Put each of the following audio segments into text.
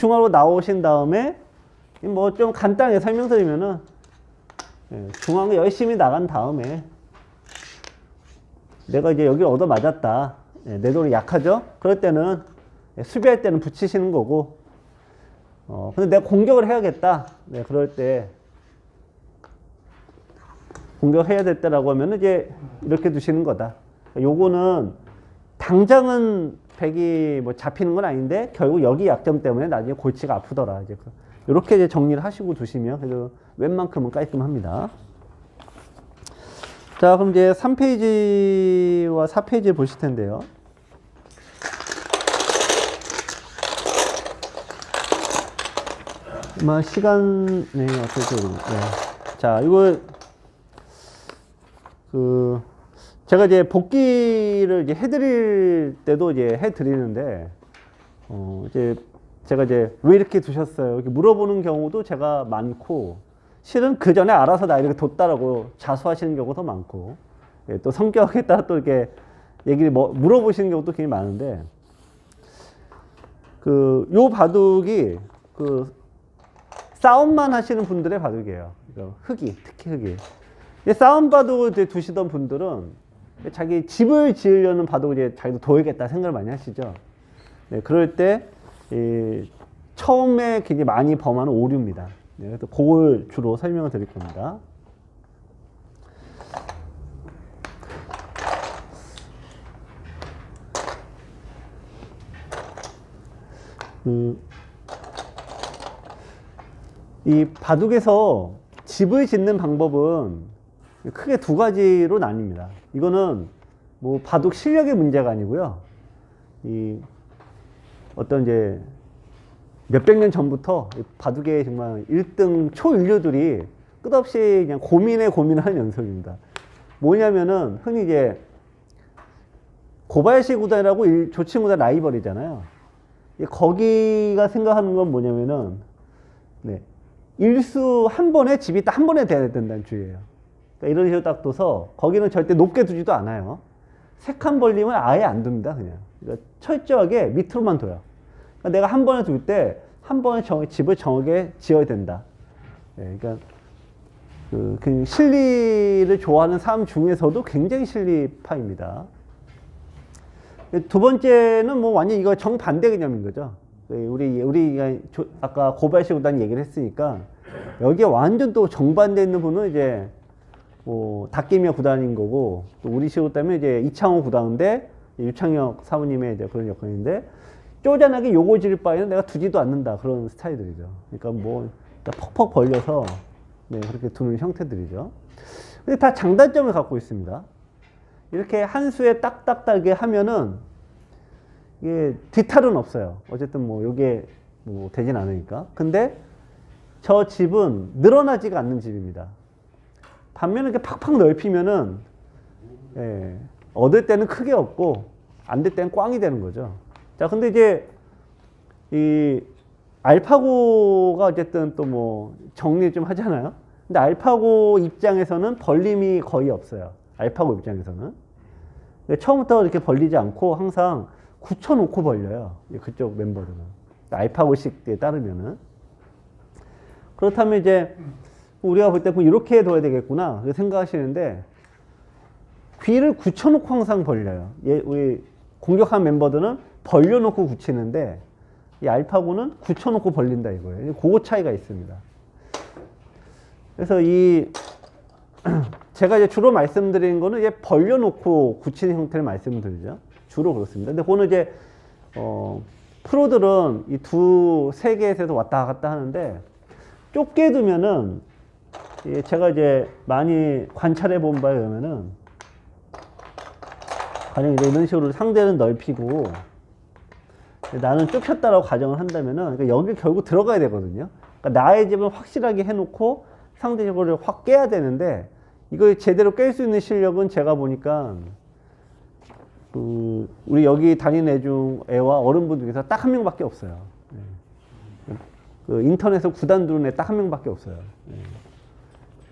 중앙으로 나오신 다음에 뭐 좀 간단하게 설명드리면은 중앙에 열심히 나간 다음에 내가 이제 여기 얻어 맞았다. 내 돌이 약하죠? 그럴 때는 수비할 때는 붙이시는 거고 근데 내가 공격을 해야겠다. 그럴 때 공격해야 될 때라고 하면 이제 이렇게 두시는 거다. 요거는 당장은 백이 뭐 잡히는 건 아닌데 결국 여기 약점 때문에 나중에 골치가 아프더라. 이제 이렇게 이제 정리를 하시고 두시면 그래도 웬만큼은 깔끔합니다. 자, 그럼 이제 3페이지와 4페이지 보실 텐데요. 시간, 어떻게, 자, 이거, 제가 이제 복귀를 이제 해드릴 때도 이제 해드리는데, 이제 제가 이제 왜 이렇게 두셨어요? 이렇게 물어보는 경우도 제가 많고, 실은 그 전에 알아서 나 이렇게 뒀다라고 자수하시는 경우도 많고, 또 성격에 따라 또 이렇게 얘기를 물어보시는 경우도 굉장히 많은데, 요 바둑이 싸움만 하시는 분들의 바둑이에요. 그러니까 특히 흑이. 싸움 바둑을 두시던 분들은 자기 집을 지으려는 바둑을 이제 자기도 둬야겠다 생각을 많이 하시죠. 그럴 때 처음에 굉장히 많이 범하는 오류입니다. 그래서 그걸 주로 설명을 드릴 겁니다. 이 바둑에서 집을 짓는 방법은 크게 두 가지로 나뉩니다. 이거는 뭐 바둑 실력의 문제가 아니고요. 어떤 이제 몇백 년 전부터 바둑의 정말 1등 초인류들이 끝없이 그냥 고민하는 연속입니다. 뭐냐면은 흔히 이제 고바야시 구단이라고 조친 구단 라이벌이잖아요. 거기가 생각하는 건 뭐냐면은 일수 한 번에 집이 딱 한 번에 돼야 된다는 주의예요. 그러니까 이런 식으로 딱 둬서 거기는 절대 높게 두지도 않아요. 세 칸 벌리면 아예 안 둡니다. 그러니까 철저하게 밑으로만 둬요. 그러니까 내가 한 번에 둘 때 한 번에 집을 정하게 지어야 된다. 그러니까 그 실리를 좋아하는 사람 중에서도 굉장히 실리파입니다. 두 번째는 뭐 완전 이거 정반대 개념인 거죠. 우리가 아까 고바야시 구단 얘기를 했으니까 여기에 완전 또 정반대 있는 분은 이제 뭐 다케미야 구단인 거고 또 우리 식으로 따면 이제 이창호 구단인데 유창혁 사부님의 이제 그런 역할인데 쪼잔하게 요거 지를 바에는 내가 두지도 않는다 그런 스타일들이죠. 그러니까 뭐 퍽퍽 벌려서 그렇게 두는 형태들이죠. 근데 다 장단점을 갖고 있습니다. 이렇게 한 수에 딱딱하게 하면은 이게 뒤탈은 없어요. 어쨌든 뭐 요게 뭐 되진 않으니까. 근데 저 집은 늘어나지가 않는 집입니다. 반면에 이렇게 팍팍 넓히면은 얻을 때는 크게 얻고 안 될 때는 꽝이 되는 거죠. 자, 근데 이제 이 알파고가 어쨌든 또 뭐 정리 좀 하잖아요. 근데 알파고 입장에서는 벌림이 거의 없어요. 알파고 입장에서는. 처음부터 이렇게 벌리지 않고 항상 굳혀놓고 벌려요. 그쪽 멤버들은. 알파고식에 따르면은. 그렇다면 이제 우리가 볼 때 이렇게 둬야 되겠구나 생각하시는데 귀를 굳혀놓고 항상 벌려요. 우리 공격한 멤버들은 벌려놓고 굳히는데 이 알파고는 굳혀놓고 벌린다 이거예요. 그거 차이가 있습니다. 그래서 제가 이제 주로 말씀드리는 거는 이제 벌려놓고 굳히는 형태를 말씀드리죠. 주로 그렇습니다. 근데 그거는 이제 프로들은 이 세 개에서 왔다 갔다 하는데 좁게 두면은 제가 이제 많이 관찰해 본 바에 의하면은 가령 이런 식으로 상대는 넓히고 나는 좁혔다라고 가정을 한다면은 그러니까 여기 결국 들어가야 되거든요. 그러니까 나의 집은 확실하게 해놓고 상대적으로 확 깨야 되는데 이걸 제대로 깰 수 있는 실력은 제가 보니까 우리 여기 다니는 애 중 애와 어른분 중에서 딱 한 명밖에 없어요. 인터넷에서 구단 두는 애 딱 한 명밖에 없어요.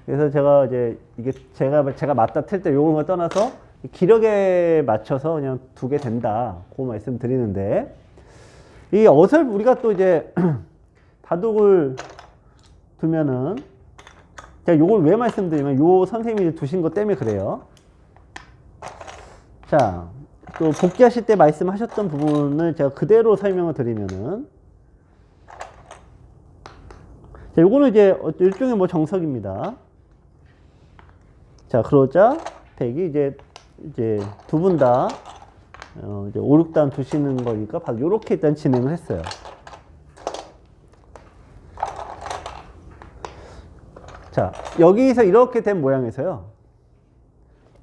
그래서 제가 이제 이게 제가 맞다 틀 때 요런 걸 떠나서 기력에 맞춰서 그냥 두게 된다. 그 말씀 드리는데 이 우리가 또 이제 바둑을 두면은, 제가 요걸 왜 말씀드리면, 요 선생님이 두신 것 때문에 그래요. 자, 또 복귀하실 때 말씀하셨던 부분을 제가 그대로 설명을 드리면은, 자, 요거는 이제 일종의 뭐 정석입니다. 자, 그러자 백이 이제 두 분 다 이제 5, 6단 두시는 거니까 바로 요렇게 일단 진행을 했어요. 자, 여기서 이렇게 된 모양에서요.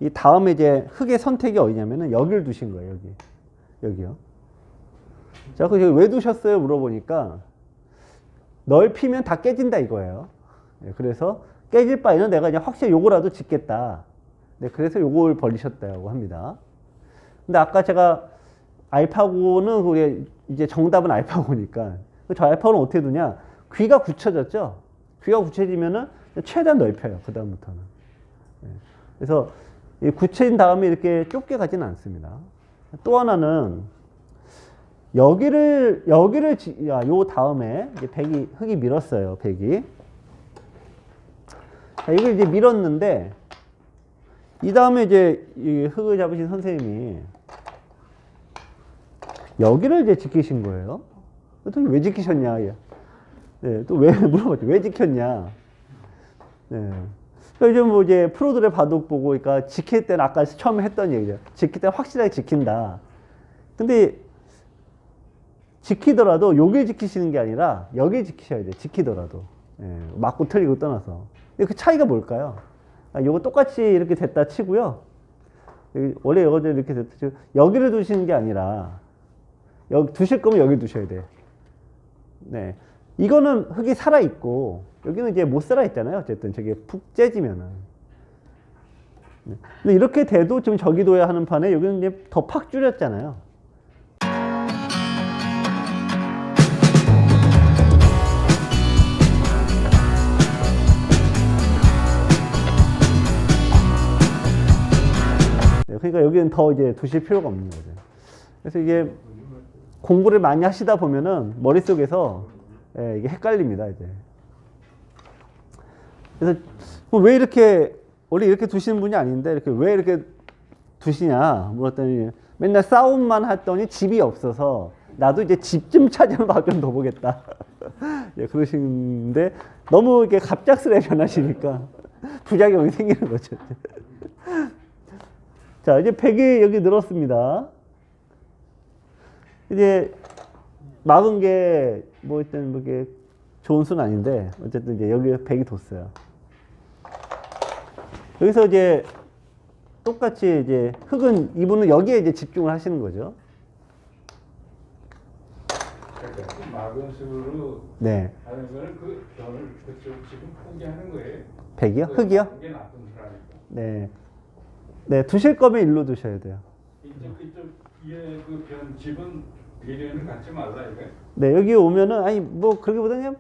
이 다음에 이제 흙의 선택이 어디냐면은 여기를 두신 거예요, 여기. 여기요. 자, 그래서 왜 두셨어요? 물어보니까 넓히면 다 깨진다 이거예요. 그래서 깨질 바에는 내가 이제 확실히 요거라도 짓겠다. 네, 그래서 요걸 벌리셨다고 합니다. 근데 아까 제가 알파고는 우리 이제 정답은 알파고니까 저 알파고는 어떻게 두냐? 귀가 굳혀졌죠? 귀가 굳혀지면은 최대한 넓혀요. 그 다음부터는. 그래서 굳혀진 다음에 이렇게 좁게 가지는 않습니다. 또 하나는 요 다음에 이제 흙이 밀었어요. 백이. 자, 이걸 이제 밀었는데 이 다음에 이제 이 흙을 잡으신 선생님이 여기를 이제 지키신 거예요. 또 왜 지키셨냐? 네, 또 왜 물어봤죠? 왜 지켰냐? 네. 요즘 뭐 이제 프로들의 바둑 보고, 그러니까 지킬 때는 아까 처음에 했던 얘기죠. 지킬 때는 확실하게 지킨다. 근데 지키더라도 여길 지키시는 게 아니라 여길 지키셔야 돼. 지키더라도. 예, 맞고 틀리고 떠나서. 근데 그 차이가 뭘까요? 요거 똑같이 이렇게 됐다 치고요. 원래 여기도 이렇게 됐다 치고 여기를 두시는 게 아니라 여기 두실 거면 여기 두셔야 돼. 네. 이거는 흙이 살아있고 여기는 이제 못 살아있잖아요. 어쨌든 저게 푹 째지면은. 네. 근데 이렇게 돼도 지금 저기 둬야 하는 판에 여기는 이제 더 팍 줄였잖아요. 네. 그러니까 여기는 더 이제 두실 필요가 없는 거죠. 그래서 이게 공부를 많이 하시다 보면은 머릿속에서 예, 이게 헷갈립니다, 이제. 그래서 왜 이렇게 원래 이렇게 두시는 분이 아닌데 이렇게 왜 이렇게 두시냐 물었더니 맨날 싸움만 했더니 집이 없어서 나도 이제 집 좀 찾아봐 좀 더 보겠다. 예, 그러시는데 너무 이렇게 갑작스레 변하시니까 부작용이 생기는 거죠. 자, 이제 백이 여기 늘었습니다. 이제 막은 게 뭐 일단 뭐 이게 좋은 수는 아닌데 어쨌든 이제 여기 백이 뒀어요. 여기서 이제 똑같이 이제 흙은 이분은 여기에 이제 집중을 하시는 거죠. 막은 수로 네. 하는 거는 그 변을 그쪽 지금 포기하는 거예요. 백이요? 흙이요? 그게 나쁜 수라니까. 네. 네, 두실 거면 일로 두셔야 돼요. 이제 그쪽 그변 집은 미련을 갖지 말라 이거예요. 네, 여기 오면은 아니 뭐 그러기보다는 그냥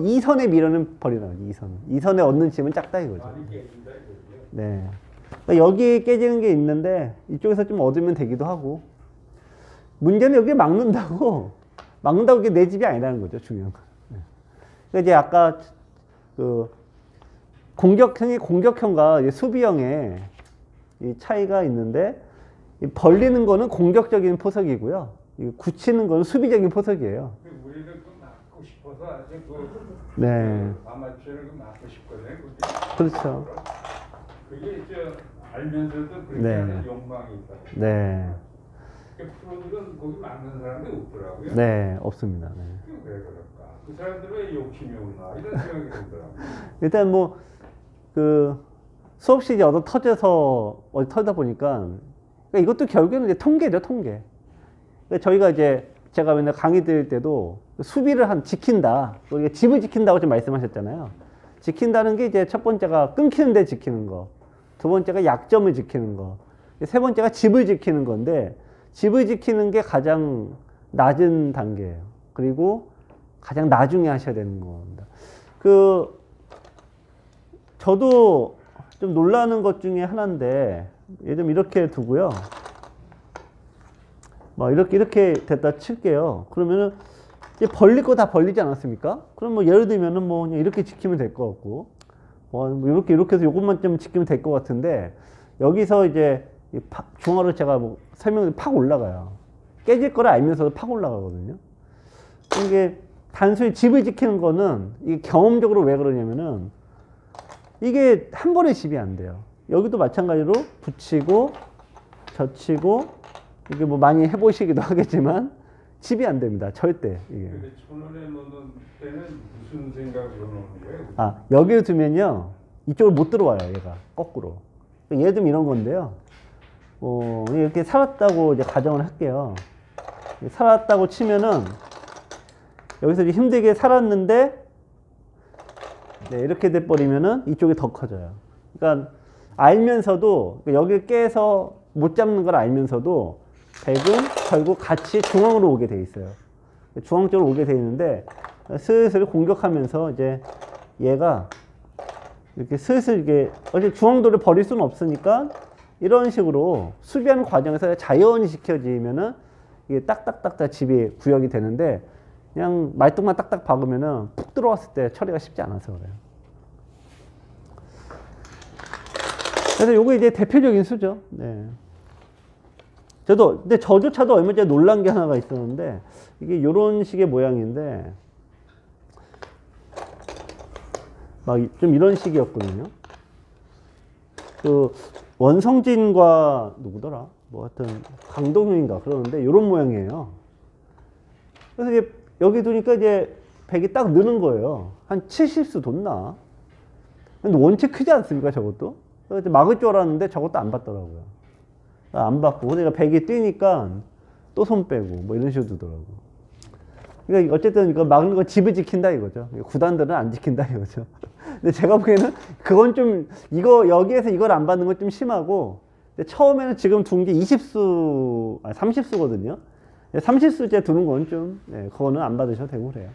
2선의 미련은 버리라고. 2선에 얻는 집은 작다 이거죠. 많이 깨진다 이거죠. 네. 그러니까 여기 깨지는 게 있는데 이쪽에서 좀 얻으면 되기도 하고. 문제는 여기 막는다고 그게 내 집이 아니라는 거죠. 중요한 건. 네. 그러니까 이제 아까 그 공격형과 수비형의 이 차이가 있는데 이 벌리는 거는 공격적인 포석이고요. 이 굳히는 거는 수비적인 포석이에요. 우리는 그 맞고 싶어서 아주 그 네. 아마추어를 그 맞고 싶거든요. 그렇죠. 그게 알면서도 그렇게 네. 하는 욕망이 있다. 네. 프로들은 거기 맞는 사람이 없더라고요. 네, 없습니다. 네. 왜 그럴까? 그 사람들은 왜 욕심이 없나 이런 생각이 들더라고요. 일단 뭐 그 수없이 이제 얻어 터져서 터다 보니까 그러니까 이것도 결국에는 이제 통계죠, 통계. 그러니까 저희가 이제 제가 맨날 강의 드릴 때도 수비를 지킨다. 우리가 집을 지킨다고 좀 말씀하셨잖아요. 지킨다는 게 이제 첫 번째가 끊기는 데 지키는 거, 두 번째가 약점을 지키는 거, 세 번째가 집을 지키는 건데 집을 지키는 게 가장 낮은 단계예요. 그리고 가장 나중에 하셔야 되는 겁니다. 저도 좀 놀라는 것 중에 하나인데, 예를 들면 이렇게 두고요. 뭐 이렇게 됐다 칠게요. 그러면은 이제 벌릴 거 다 벌리지 않았습니까? 그럼 뭐 예를 들면은 뭐 그냥 이렇게 지키면 될 것 같고, 뭐 이렇게 해서 요것만 좀 지키면 될 것 같은데, 여기서 이제 중앙으로 제가 뭐 설명을 팍 올라가요. 깨질 거를 알면서도 팍 올라가거든요. 이게 단순히 집을 지키는 거는 이게 경험적으로 왜 그러냐면은 이게 한 번에 집이 안 돼요. 여기도 마찬가지로 붙이고 젖히고 이게 뭐 많이 해보시기도 하겠지만 집이 안 됩니다. 절대. 이게. 근데 천원에 넣는 때는 무슨 생각으로 넣는 거예요? 아, 여기를 두면요. 이쪽으로 못 들어와요. 얘가 거꾸로. 예를 들면 이런 건데요. 이렇게 살았다고 이제 가정을 할게요. 살았다고 치면은 여기서 이제 힘들게 살았는데 네, 이렇게 돼버리면은 이쪽이 더 커져요. 그러니까 알면서도 여기를 깨서 못 잡는 걸 알면서도 백은 결국 같이 중앙으로 오게 돼 있어요. 중앙 쪽으로 오게 돼 있는데 슬슬 공격하면서 이제 얘가 이렇게 슬슬 이게 어제 중앙도를 버릴 수는 없으니까 이런 식으로 수비하는 과정에서 자연히 지켜지면은 이게 딱딱딱딱 집이 구역이 되는데 그냥 말뚝만 딱딱 박으면은 푹 들어왔을 때 처리가 쉽지 않아서 그래요. 그래서 요거 이제 대표적인 수죠. 네. 근데 저조차도 얼마 전에 놀란 게 하나가 있었는데, 이게 요런 식의 모양인데, 막 좀 이런 식이었거든요. 그, 원성진과 누구더라? 뭐 하여튼, 강동윤인가 그러는데, 요런 모양이에요. 그래서 이제 여기 두니까 이제 백이 딱 느는 거예요. 한 70수 돋나? 근데 원체 크지 않습니까, 저것도? 그래서 막을 줄 알았는데 저것도 안 받더라고요. 안 받고. 내가 백이 뛰니까 또 손 빼고, 뭐 이런 식으로 두더라고. 그러니까 어쨌든 이거 막는 거 집을 지킨다 이거죠. 구단들은 안 지킨다 이거죠. 근데 제가 보기에는 그건 좀, 여기에서 이걸 안 받는 건 좀 심하고, 근데 처음에는 지금 둔 게 20수, 30수거든요. 30수째 두는 건 좀, 네, 그거는 안 받으셔도 되고 그래요.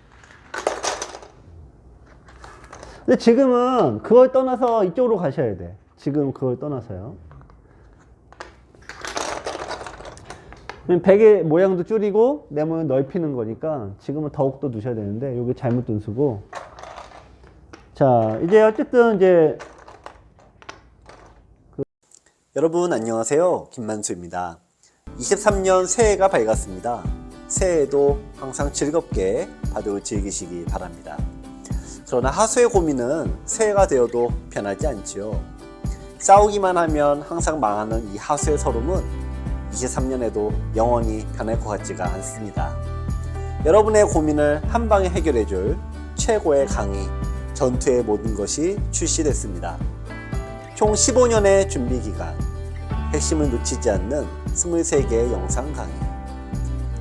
근데 지금은 그걸 떠나서 이쪽으로 가셔야 돼. 지금 그걸 떠나서요. 백의 모양도 줄이고 네모는 넓히는 거니까 지금은 더욱더 두셔야 되는데 여기 잘못 둔 수고. 자, 이제 어쨌든 이제 여러분 안녕하세요. 김만수입니다. 23년 새해가 밝았습니다. 새해에도 항상 즐겁게 바둑을 즐기시기 바랍니다. 그러나 하수의 고민은 새해가 되어도 변하지 않지요. 싸우기만 하면 항상 망하는 이 하수의 서름은 23년에도 영원히 변할 것 같지가 않습니다. 여러분의 고민을 한 방에 해결해줄 최고의 강의, 전투의 모든 것이 출시됐습니다. 총 15년의 준비 기간, 핵심을 놓치지 않는 23개의 영상 강의,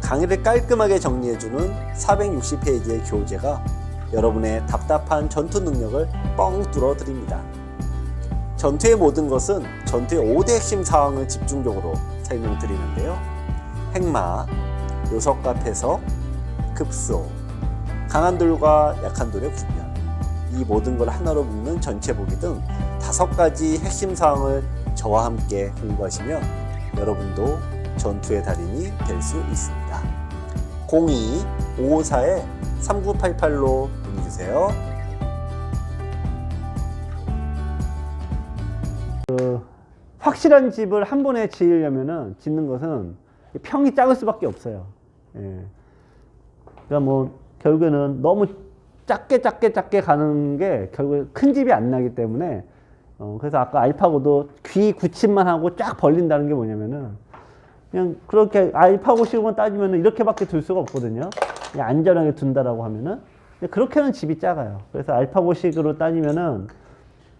강의를 깔끔하게 정리해주는 460페이지의 교재가 여러분의 답답한 전투 능력을 뻥 뚫어드립니다. 전투의 모든 것은 전투의 5대 핵심 사항을 집중적으로 설명드리는데요. 핵마, 요석과 패석, 급소, 강한 돌과 약한 돌의 구별, 이 모든 걸 하나로 묶는 전체 보기 등 5가지 핵심 사항을 저와 함께 공부하시면 여러분도 전투의 달인이 될 수 있습니다. 02-554-3988로 문의주세요. 확실한 집을 한 번에 지으려면은 짓는 것은 평이 작을 수밖에 없어요. 예. 그러니까 뭐 결국에는 너무 작게 가는 게 결국에 큰 집이 안 나기 때문에 그래서 아까 알파고도 귀 굳힘만 하고 쫙 벌린다는 게 뭐냐면은 그냥 그렇게 알파고식으로만 따지면은 이렇게밖에 둘 수가 없거든요. 그냥 안전하게 둔다라고 하면은 그렇게는 집이 작아요. 그래서 알파고식으로 따지면은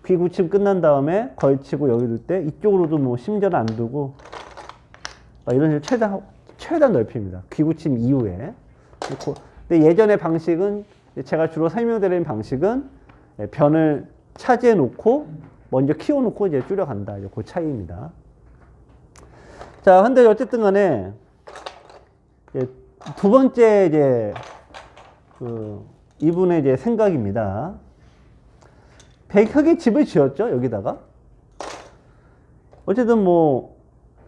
귀 굳힘 끝난 다음에 걸치고 여기 둘 때 이쪽으로도 뭐 심전 안 두고 이런 식으로 최대한 넓힙니다. 귀 굳힘 이후에. 근데 예전의 방식은 제가 주로 설명드리는 방식은 변을 차지해 놓고 먼저 키워 놓고 이제 줄여간다. 이제 그 차이입니다. 자, 근데 어쨌든 간에 두 번째 이제 이분의 이제 생각입니다. 백흑의 집을 지었죠, 여기다가. 어쨌든 뭐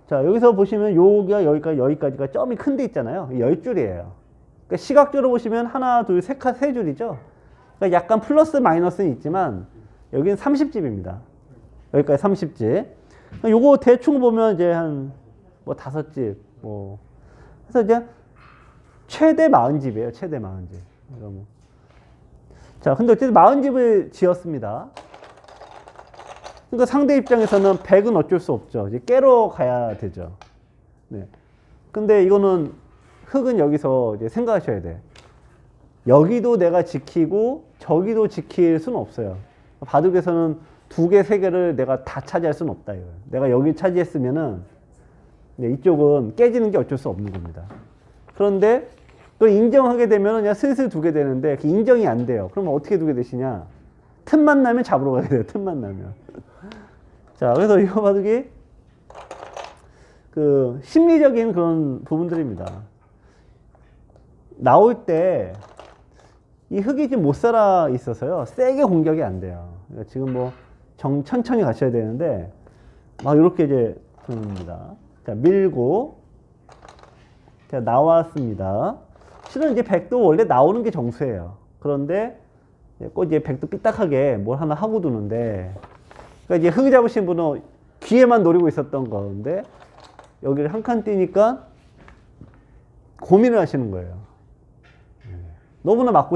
자, 여기서 보시면 여기가 여기까지가 점이 큰 데 있잖아요. 10줄이에요. 그러니까 시각적으로 보시면 하나, 둘, 세 줄이죠. 그러니까 약간 플러스 마이너스는 있지만 여기는 30집입니다. 여기까지 30집. 요거 대충 보면 이제 한 뭐 5집 뭐 그래서 이제 최대 40집이에요. 최대 40집. 자, 근데 어쨌든 40집을 지었습니다. 그러니까 상대 입장에서는 100은 어쩔 수 없죠. 이제 깨러 가야 되죠. 네. 근데 이거는 흙은 여기서 이제 생각하셔야 돼. 여기도 내가 지키고 저기도 지킬 수는 없어요. 바둑에서는 2개, 3개를 내가 다 차지할 수는 없다. 이거예요. 내가 여기 차지했으면은 네, 이쪽은 깨지는 게 어쩔 수 없는 겁니다. 그런데 또 인정하게 되면 그냥 슬슬 두게 되는데 그 인정이 안 돼요. 그러면 어떻게 두게 되시냐? 틈만 나면 잡으러 가야 돼요. 틈만 나면. 자, 그래서 이거 바둑이 그 심리적인 그런 부분들입니다. 나올 때 이 흙이 지금 못 살아 있어서요. 세게 공격이 안 돼요. 그러니까 지금 뭐 천천히 가셔야 되는데 막 이렇게 이제 됩니다. 자, 밀고 자, 나왔습니다. 실은 이제 백도 원래 나오는 게 정수예요. 그런데 꼭 이제 백도 삐딱하게 뭘 하나 하고 두는데, 그러니까 이제 흙 잡으신 분은 귀에만 노리고 있었던 건데 여기를 한 칸 띄니까 고민을 하시는 거예요. 너무나 맞고